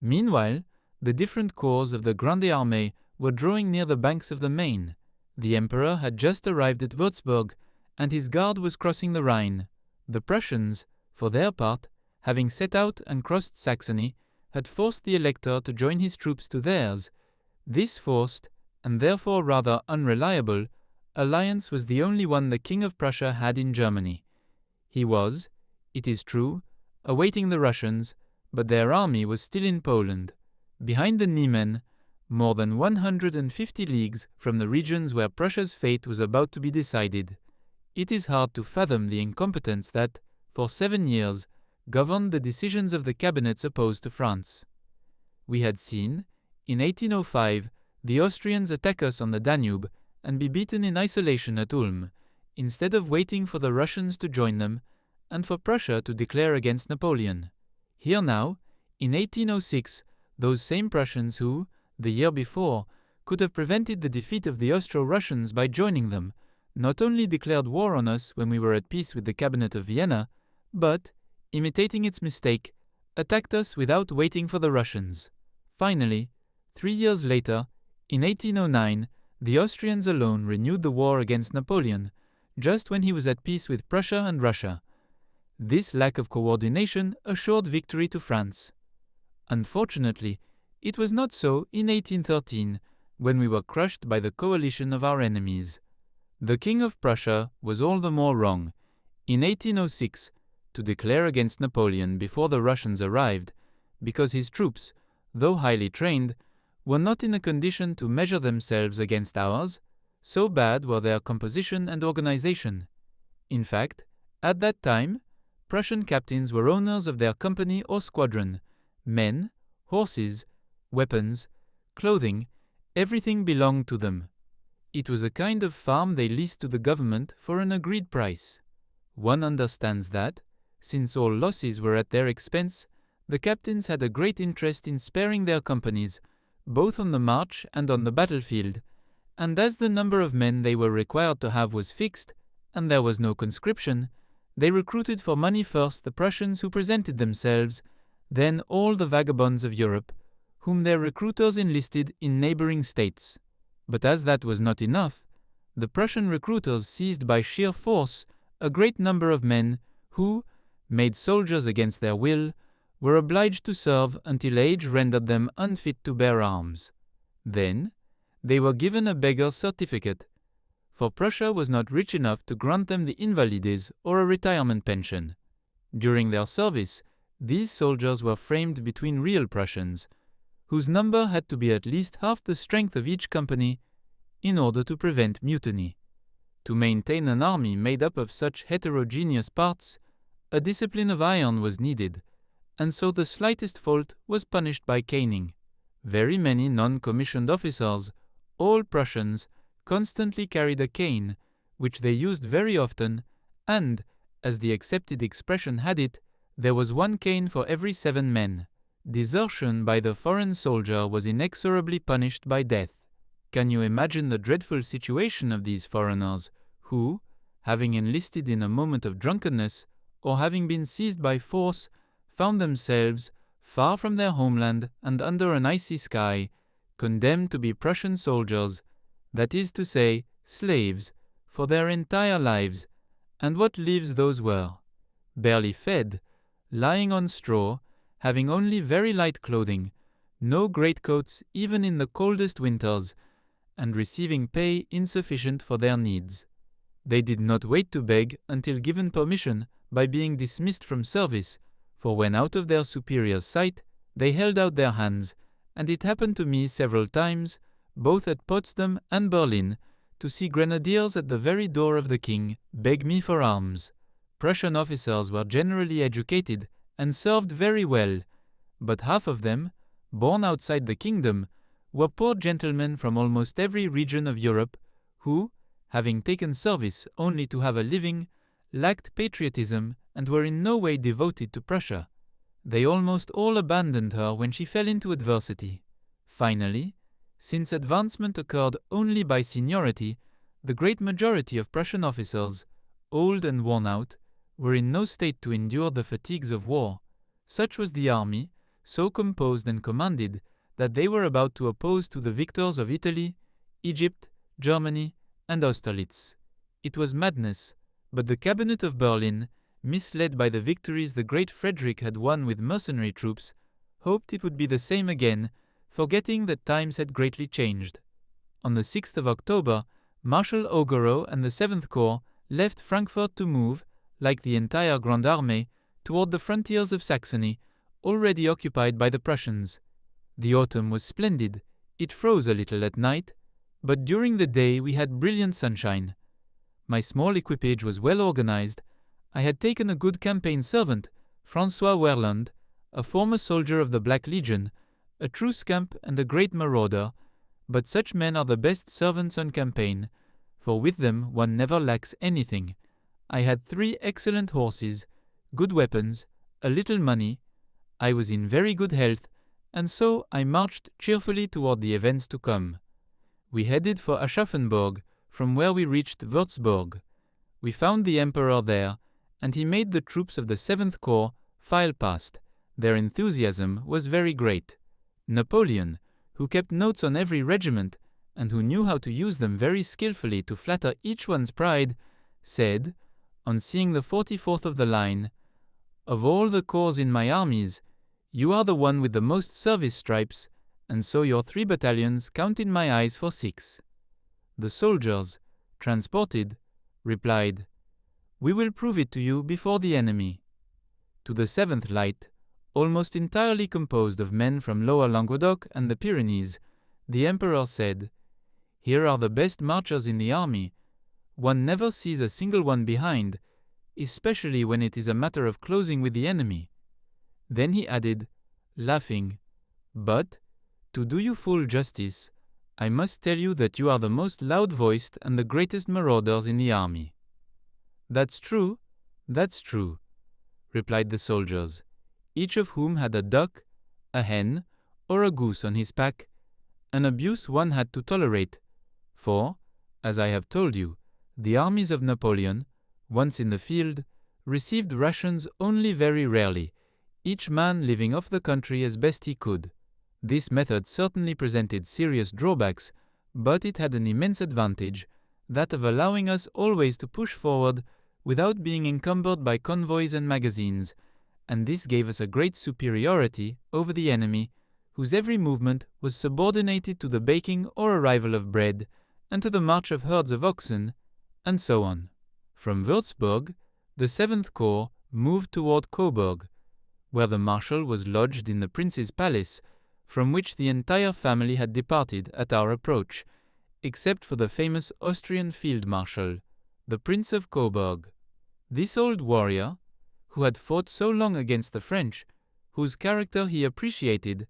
Meanwhile, the different corps of the Grande Armée were drawing near the banks of the Main. The emperor had just arrived at Würzburg, and his guard was crossing the Rhine. The Prussians, for their part, having set out and crossed Saxony, had forced the elector to join his troops to theirs. This forced, and therefore rather unreliable, alliance was the only one the King of Prussia had in Germany. He was, it is true, awaiting the Russians, but their army was still in Poland, behind the Niemen, more than 150 leagues from the regions where Prussia's fate was about to be decided. It is hard to fathom the incompetence that, for 7 years, governed the decisions of the cabinets opposed to France. We had seen, in 1805, the Austrians attack us on the Danube and be beaten in isolation at Ulm, instead of waiting for the Russians to join them and for Prussia to declare against Napoleon. Here now, in 1806, those same Prussians who, the year before, could have prevented the defeat of the Austro-Russians by joining them, not only declared war on us when we were at peace with the Cabinet of Vienna, but, imitating its mistake, attacked us without waiting for the Russians. Finally, 3 years later, in 1809, the Austrians alone renewed the war against Napoleon, just when he was at peace with Prussia and Russia. This lack of coordination assured victory to France. Unfortunately, it was not so in 1813, when we were crushed by the coalition of our enemies. The King of Prussia was all the more wrong, in 1806, to declare against Napoleon before the Russians arrived, because his troops, though highly trained, were not in a condition to measure themselves against ours, so bad were their composition and organization. In fact, at that time, Prussian captains were owners of their company or squadron. Men, horses, weapons, clothing, everything belonged to them. It was a kind of farm they leased to the government for an agreed price. One understands that, since all losses were at their expense, the captains had a great interest in sparing their companies, both on the march and on the battlefield, and as the number of men they were required to have was fixed, and there was no conscription, they recruited for money first the Prussians who presented themselves, then all the vagabonds of Europe, whom their recruiters enlisted in neighboring states. But as that was not enough, the Prussian recruiters seized by sheer force a great number of men who, made soldiers against their will, were obliged to serve until age rendered them unfit to bear arms. Then, they were given a beggar's certificate, for Prussia was not rich enough to grant them the invalides or a retirement pension. During their service, these soldiers were framed between real Prussians, whose number had to be at least half the strength of each company in order to prevent mutiny. To maintain an army made up of such heterogeneous parts, a discipline of iron was needed, and so the slightest fault was punished by caning. Very many non-commissioned officers, all Prussians, constantly carried a cane, which they used very often, and, as the accepted expression had it, there was 1 cane for every 7 men. Desertion by the foreign soldier was inexorably punished by death. Can you imagine the dreadful situation of these foreigners, who, having enlisted in a moment of drunkenness, or having been seized by force, found themselves, far from their homeland and under an icy sky, condemned to be Prussian soldiers, that is to say, slaves, for their entire lives, and what lives those were? Barely fed, lying on straw, having only very light clothing, no greatcoats even in the coldest winters, and receiving pay insufficient for their needs. They did not wait to beg until given permission by being dismissed from service, for when out of their superior's sight, they held out their hands, and it happened to me several times, both at Potsdam and Berlin, to see grenadiers at the very door of the king beg me for alms. Prussian officers were generally educated and served very well, but half of them, born outside the kingdom, were poor gentlemen from almost every region of Europe, who, having taken service only to have a living, lacked patriotism and were in no way devoted to Prussia. They almost all abandoned her when she fell into adversity. Finally, since advancement occurred only by seniority, the great majority of Prussian officers, old and worn out, were in no state to endure the fatigues of war. Such was the army, so composed and commanded that they were about to oppose to the victors of Italy, Egypt, Germany, and Austerlitz. It was madness, but the cabinet of Berlin, misled by the victories the great Frederick had won with mercenary troops, hoped it would be the same again, forgetting that times had greatly changed. On the 6th of October, Marshal Augereau and the 7th Corps left Frankfurt to move, like the entire Grande Armée, toward the frontiers of Saxony, already occupied by the Prussians. The autumn was splendid. It froze a little at night, but during the day we had brilliant sunshine. My small equipage was well organized. I had taken a good campaign servant, François Werland, a former soldier of the Black Legion, a true scamp and a great marauder, but such men are the best servants on campaign, for with them one never lacks anything. I had 3 excellent horses, good weapons, a little money. I was in very good health, and so I marched cheerfully toward the events to come. We headed for Aschaffenburg, from where we reached Würzburg. We found the Emperor there, and he made the troops of the 7th Corps file past. Their enthusiasm was very great. Napoleon, who kept notes on every regiment, and who knew how to use them very skillfully to flatter each one's pride, said, on seeing the 44th of the line, "Of all the corps in my armies, you are the one with the most service stripes, and so your 3 battalions count in my eyes for 6. The soldiers, transported, replied, "We will prove it to you before the enemy." To the 7th Light, almost entirely composed of men from Lower Languedoc and the Pyrenees, the Emperor said, "Here are the best marchers in the army. One never sees a single one behind, especially when it is a matter of closing with the enemy." Then he added, laughing, "But, to do you full justice, I must tell you that you are the most loud-voiced and the greatest marauders in the army." "That's true, replied the soldiers, each of whom had a duck, a hen, or a goose on his pack, an abuse one had to tolerate, for, as I have told you, the armies of Napoleon, once in the field, received rations only very rarely, each man living off the country as best he could. This method certainly presented serious drawbacks, but it had an immense advantage, that of allowing us always to push forward without being encumbered by convoys and magazines, and this gave us a great superiority over the enemy, whose every movement was subordinated to the baking or arrival of bread, and to the march of herds of oxen, and so on. From Würzburg, the 7th Corps moved toward Coburg, where the Marshal was lodged in the Prince's palace, from which the entire family had departed at our approach, except for the famous Austrian Field Marshal, the Prince of Coburg. This old warrior, who had fought so long against the French, whose character he appreciated,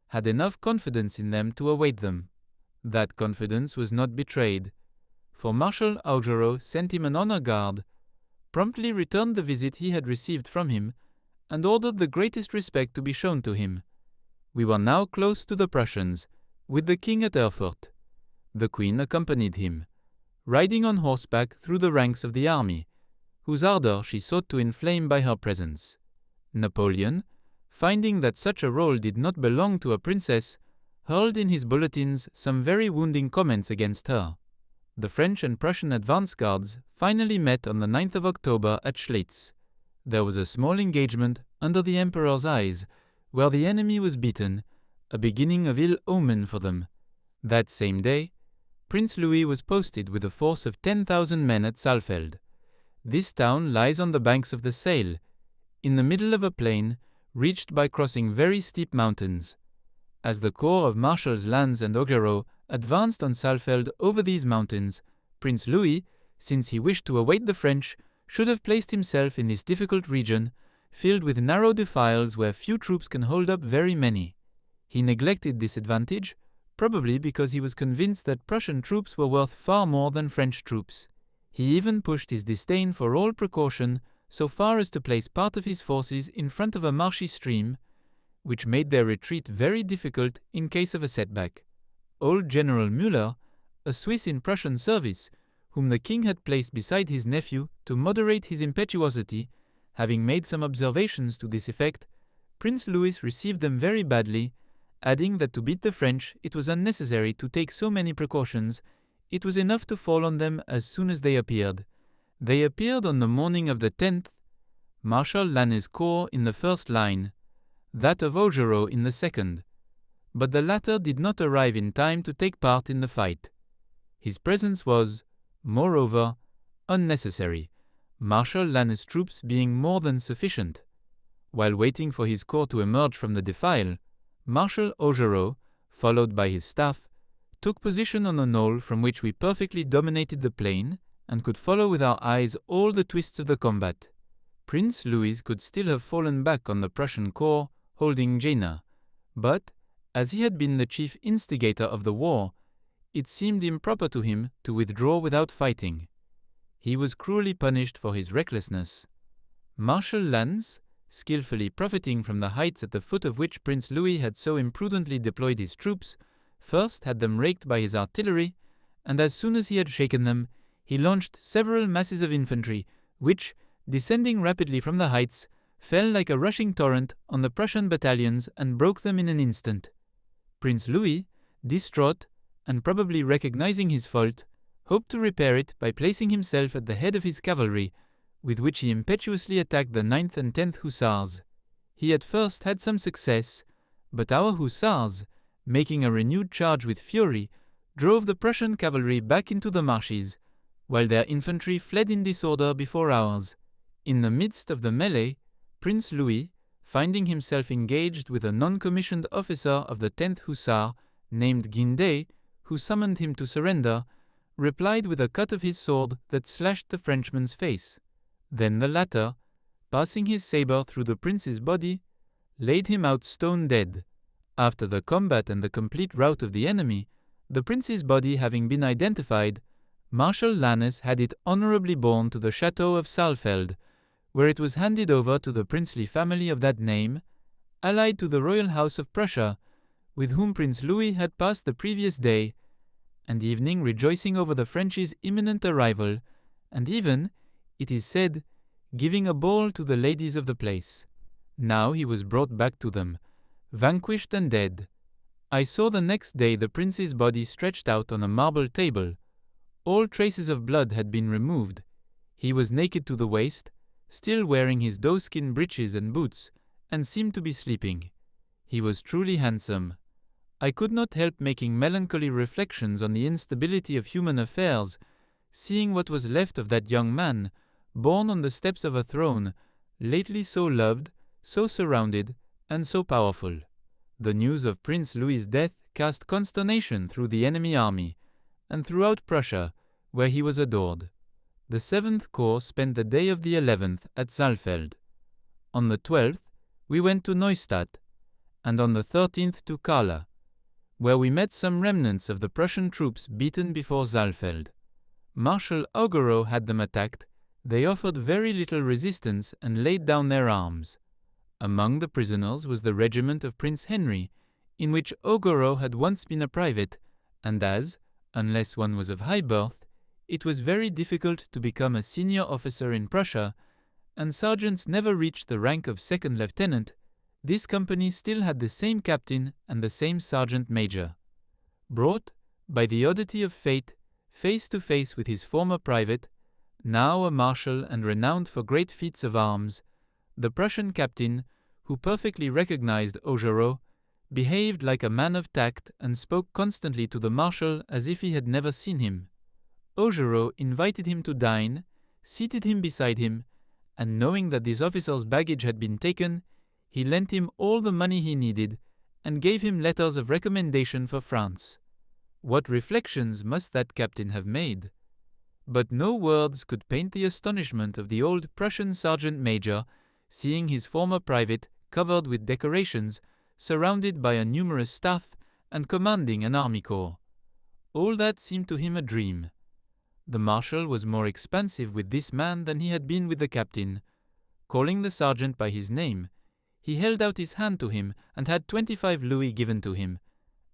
had enough confidence in them to await them. That confidence was not betrayed, for Marshal Augereau sent him an honor guard, promptly returned the visit he had received from him, and ordered the greatest respect to be shown to him. We were now close to the Prussians, with the king at Erfurt. The queen accompanied him, riding on horseback through the ranks of the army, whose ardor she sought to inflame by her presence. Napoleon, finding that such a role did not belong to a princess, hurled in his bulletins some very wounding comments against her. The French and Prussian advance guards finally met on the 9th of October at Schlitz. There was a small engagement under the Emperor's eyes, where the enemy was beaten, a beginning of ill omen for them. That same day, Prince Louis was posted with a force of 10,000 men at Saalfeld. This town lies on the banks of the Saale, in the middle of a plain, reached by crossing very steep mountains. As the corps of Marshals Lannes and Augereau advanced on Saalfeld over these mountains, Prince Louis, since he wished to await the French, should have placed himself in this difficult region, filled with narrow defiles where few troops can hold up very many. He neglected this advantage, probably because he was convinced that Prussian troops were worth far more than French troops. He even pushed his disdain for all precaution so far as to place part of his forces in front of a marshy stream, which made their retreat very difficult in case of a setback. Old General Müller, a Swiss in Prussian service, whom the king had placed beside his nephew to moderate his impetuosity, having made some observations to this effect, Prince Louis received them very badly, adding that to beat the French it was unnecessary to take so many precautions, it was enough to fall on them as soon as they appeared. They appeared on the morning of the 10th, Marshal Lannes' corps in the first line, that of Augereau in the second, but the latter did not arrive in time to take part in the fight. His presence was, moreover, unnecessary, Marshal Lannes' troops being more than sufficient. While waiting for his corps to emerge from the defile, Marshal Augereau, followed by his staff, took position on a knoll from which we perfectly dominated the plain and could follow with our eyes all the twists of the combat. Prince Louis could still have fallen back on the Prussian corps holding Jena, but, as he had been the chief instigator of the war, it seemed improper to him to withdraw without fighting. He was cruelly punished for his recklessness. Marshal Lannes, skillfully profiting from the heights at the foot of which Prince Louis had so imprudently deployed his troops, first had them raked by his artillery, and as soon as he had shaken them, he launched several masses of infantry, which, descending rapidly from the heights, fell like a rushing torrent on the Prussian battalions and broke them in an instant. Prince Louis, distraught, and probably recognizing his fault, hoped to repair it by placing himself at the head of his cavalry, with which he impetuously attacked the 9th and 10th Hussars. He at first had some success, but our Hussars, making a renewed charge with fury, drove the Prussian cavalry back into the marshes, while their infantry fled in disorder before ours. In the midst of the melee, Prince Louis, finding himself engaged with a non-commissioned officer of the 10th Hussar named Guindet, who summoned him to surrender, replied with a cut of his sword that slashed the Frenchman's face. Then the latter, passing his sabre through the prince's body, laid him out stone dead. After the combat and the complete rout of the enemy, the prince's body having been identified, Marshal Lannes had it honorably borne to the chateau of Saalfeld, where it was handed over to the princely family of that name, allied to the royal house of Prussia, with whom Prince Louis had passed the previous day and evening rejoicing over the French's imminent arrival, and even, it is said, giving a ball to the ladies of the place. Now he was brought back to them, vanquished and dead. I saw the next day the prince's body stretched out on a marble table. All traces of blood had been removed. He was naked to the waist, still wearing his doeskin breeches and boots, and seemed to be sleeping. He was truly handsome. I could not help making melancholy reflections on the instability of human affairs, seeing what was left of that young man, born on the steps of a throne, lately so loved, so surrounded, and so powerful. The news of Prince Louis's death cast consternation through the enemy army, and throughout Prussia, where he was adored. The 7th Corps spent the day of the 11th at Saalfeld. On the 12th, we went to Neustadt, and on the 13th to Kala, where we met some remnants of the Prussian troops beaten before Saalfeld. Marshal Augereau had them attacked. They offered very little resistance and laid down their arms. Among the prisoners was the regiment of Prince Henry, in which Augereau had once been a private, and as, unless one was of high birth, it was very difficult to become a senior officer in Prussia, and sergeants never reached the rank of second lieutenant, this company still had the same captain and the same sergeant major. Brought, by the oddity of fate, face to face with his former private, now a marshal and renowned for great feats of arms, the Prussian captain, who perfectly recognized Augereau, behaved like a man of tact and spoke constantly to the marshal as if he had never seen him. Augereau invited him to dine, seated him beside him, and knowing that this officer's baggage had been taken, he lent him all the money he needed and gave him letters of recommendation for France. What reflections must that captain have made! But no words could paint the astonishment of the old Prussian sergeant major, seeing his former private covered with decorations, surrounded by a numerous staff, and commanding an army corps. All that seemed to him a dream. The marshal was more expansive with this man than he had been with the captain. Calling the sergeant by his name, he held out his hand to him and had 25 louis given to him,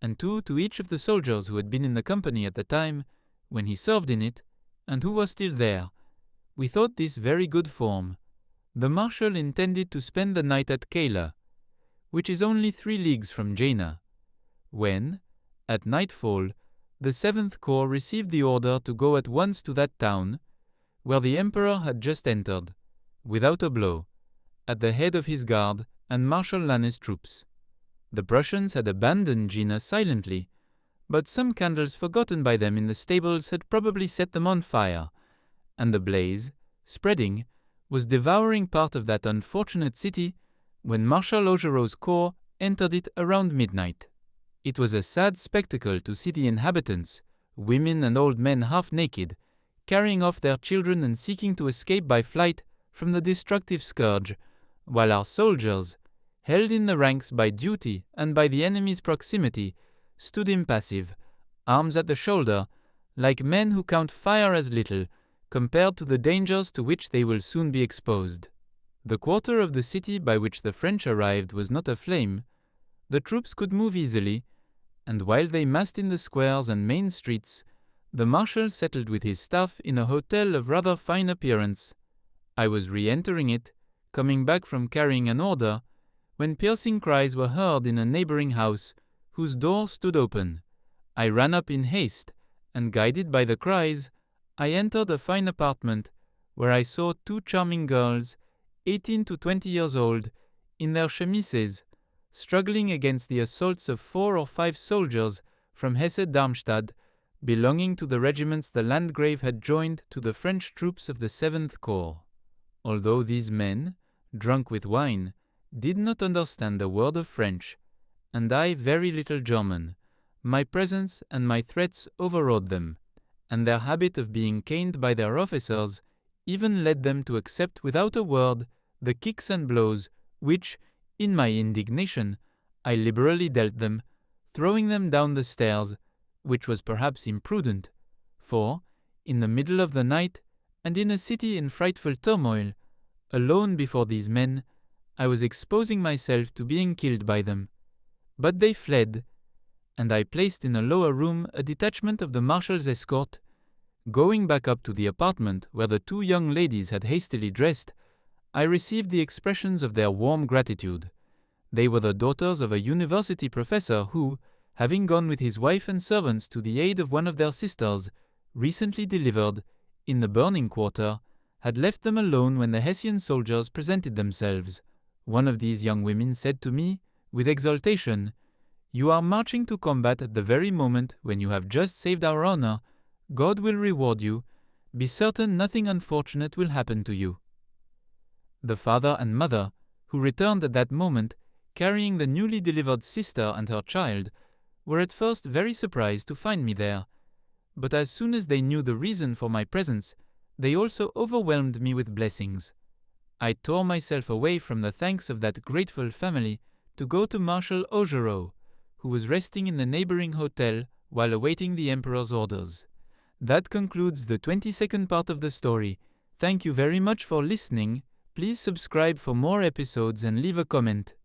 and 2 to each of the soldiers who had been in the company at the time, when he served in it, and who were still there. We thought this very good form. The marshal intended to spend the night at Kala. which is only 3 leagues from Jena, when, at nightfall, the 7th Corps received the order to go at once to that town, where the Emperor had just entered, without a blow, at the head of his guard and Marshal Lannes' troops. The Prussians had abandoned Jena silently, but some candles forgotten by them in the stables had probably set them on fire, and the blaze, spreading, was devouring part of that unfortunate city when Marshal Augereau's corps entered it around midnight. It was a sad spectacle to see the inhabitants, women and old men half naked, carrying off their children and seeking to escape by flight from the destructive scourge, while our soldiers, held in the ranks by duty and by the enemy's proximity, stood impassive, arms at the shoulder, like men who count fire as little compared to the dangers to which they will soon be exposed. The quarter of the city by which the French arrived was not aflame. The troops could move easily, and while they massed in the squares and main streets, the marshal settled with his staff in a hotel of rather fine appearance. I was re-entering it, coming back from carrying an order, when piercing cries were heard in a neighboring house, whose door stood open. I ran up in haste, and guided by the cries, I entered a fine apartment, where I saw 2 charming girls, 18 to 20 years old, in their chemises, struggling against the assaults of 4 or 5 soldiers from Hesse-Darmstadt, belonging to the regiments the Landgrave had joined to the French troops of the 7th Corps. Although these men, drunk with wine, did not understand a word of French, and I very little German, my presence and my threats overawed them, and their habit of being caned by their officers even led them to accept without a word the kicks and blows which, in my indignation, I liberally dealt them, throwing them down the stairs, which was perhaps imprudent, for, in the middle of the night, and in a city in frightful turmoil, alone before these men, I was exposing myself to being killed by them. But they fled, and I placed in a lower room a detachment of the marshal's escort. Going back up to the apartment where the 2 young ladies had hastily dressed, I received the expressions of their warm gratitude. They were the daughters of a university professor who, having gone with his wife and servants to the aid of one of their sisters, recently delivered, in the burning quarter, had left them alone when the Hessian soldiers presented themselves. One of these young women said to me, with exultation, "You are marching to combat at the very moment when you have just saved our honor. God will reward you. Be certain nothing unfortunate will happen to you." The father and mother, who returned at that moment, carrying the newly delivered sister and her child, were at first very surprised to find me there, but as soon as they knew the reason for my presence, they also overwhelmed me with blessings. I tore myself away from the thanks of that grateful family to go to Marshal Augereau, who was resting in the neighboring hotel while awaiting the Emperor's orders. That concludes the 22nd part of the story. Thank you very much for listening. Please subscribe for more episodes and leave a comment.